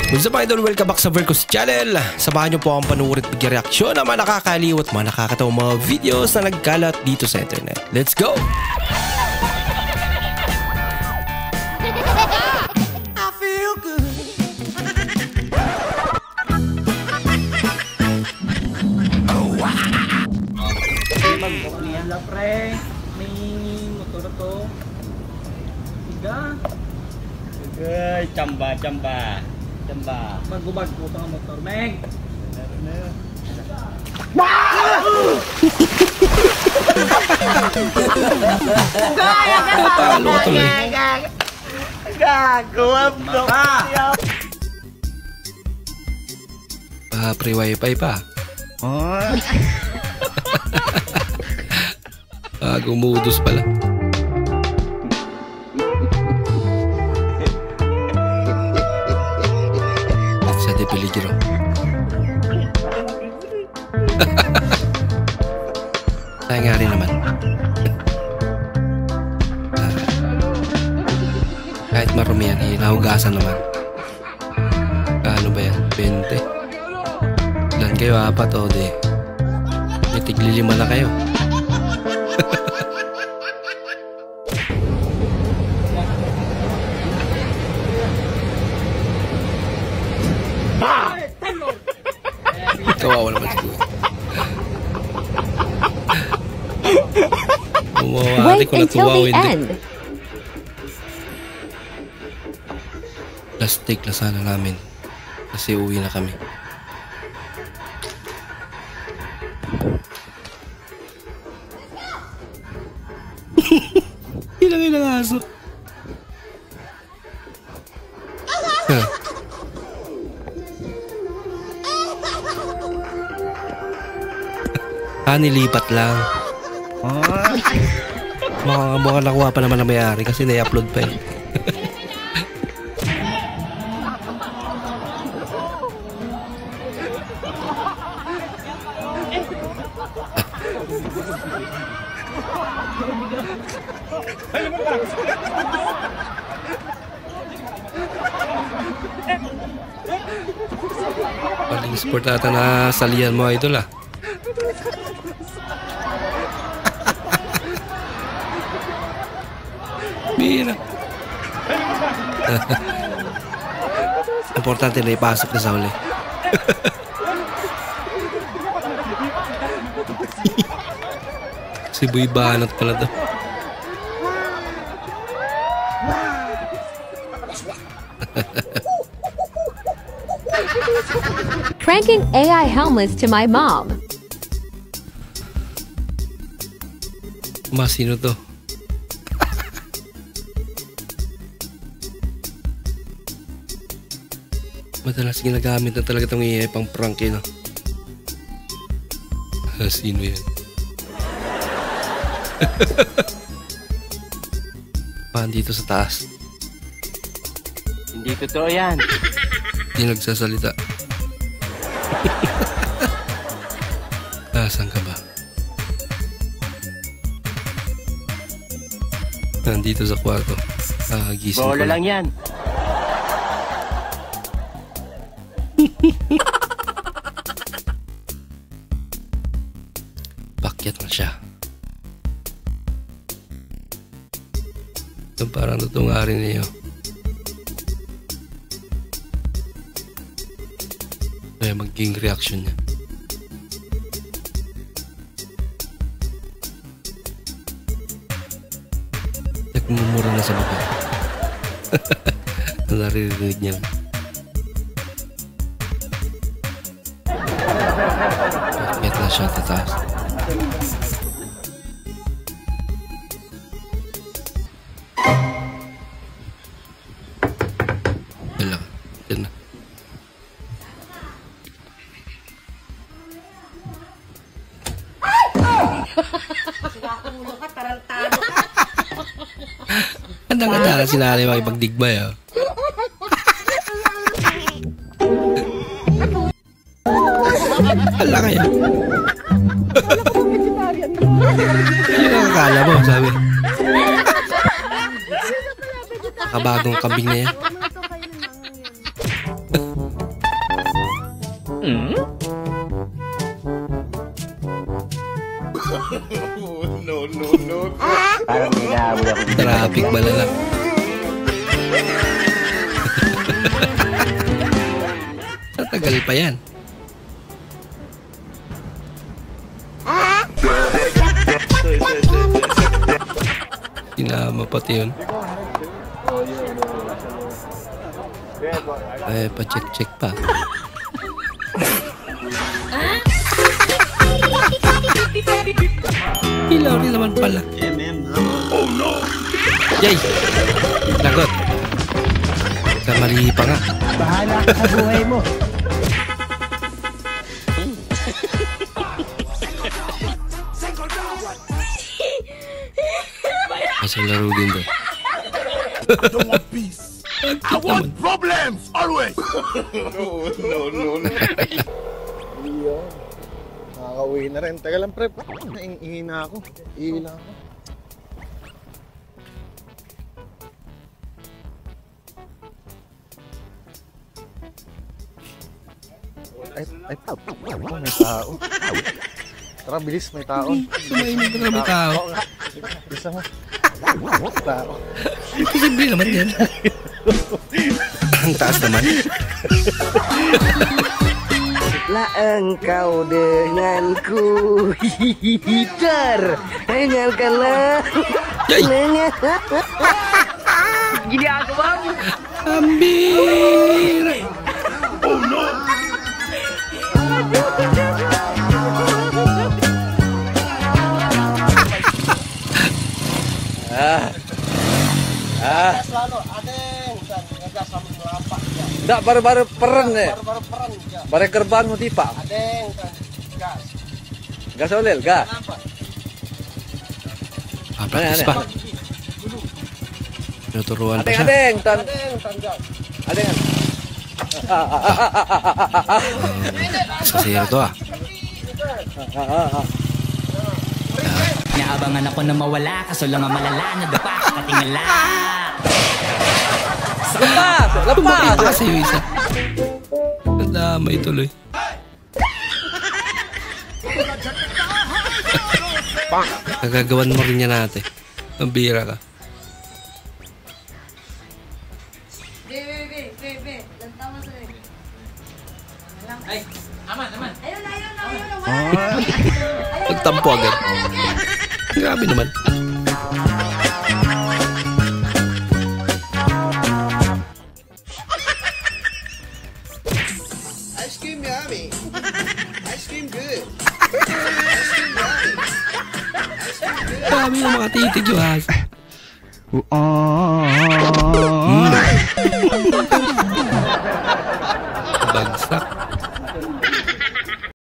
What's up idol? Welcome back sa Vercos Channel. Samahan niyo po akong panuorin at mag-reaksyon ng mga nakakaliw at mga nakakatawang mga videos na nagkalat dito sa internet. Let's go! I feel good. Oh wow! Mag-book niya la pre. May motor to. Tiga. Ay, chamba. Magubag ko pang motor, Meg. Talo ka tuloy. Gagawab no. Pre-wifi pa. Gumudus pala. Sa de peligro. Kaya nga rin naman. Kahit marumi yan, nahugasan naman. Ano ba yan? 20. Ilan kayo? 4 o di? May tigli-5 na kayo. Kawawa naman siguro. Wait until the end. Last take na sana namin kasi uwi na kami. Ilang aso. Nilipat lang. Mukhang nakuha pa naman na may-ari kasi na-upload pa eh. Paling sport ata na salihan mo idol ah. Bira. Importante na ipasok na sa uli. Si Boy Banat pala to. Pranking AI helmets to my mom. Sino to? Madalas ginagamit na talaga itong AI pang prank no? Sino yan? Dito sa taas. Hindi totoo yan. Hindi nagsasalita. Saan ka ba? Nandito sa kwarto. Gising ko bola lang yan. Pakyat na siya. Ito parang tutungari niyo. Kaya magiging reaction niya. Nagmumura na sa baba. Naririnig niya. Pakyat na siya tataas. Wala. Yan na. Andang katara si nanay makipagdigbay ah. Hala kaya. Yun ang akala mo, sabi. Nakabagong kambing na yan. Parang hinahabol ako. Traffic ba na lang? Tatagal pa yan. Sinama pati yun. Ay, pa-check-check pa. Ilaw rin naman pala. Oh no! Yay! Lagot. Sa mali pa nga. Bahala ka sa buhay mo. Masang laro din to. I don't want peace. I want problems always. No. Nakaka-uwi na rin. Teka lang, pre. Naingi na ako. Ihi na ako. Ay, may tao. Tara, bilis, may tao. Sumainin ka naman tao. Bisa mo. Tao. Posible naman yan. Ang taas naman. Lah engkau denganku hitar. Dengarkanlah. Gini aku bang. Ambir. Oh no. Dak baru-baru peran eh. Baru kerban mo di pa. Gas olel, gas. Practice pa. Tinuturuan pa siya. Adeng, tan. Adeng. Sasira to ah. Naabangan ako na mawala, kaso lang ang malala, nadapa ka katingala. Lepas, Tumakay lepas. pa kasi yung isa. Nadamay tuloy. Nagagawan mo rin yan ate. Ang bira ka. Nagtampo agad. Grabe naman. Ice cream yummy. Ice cream good. Grabe yung mga titig yung has.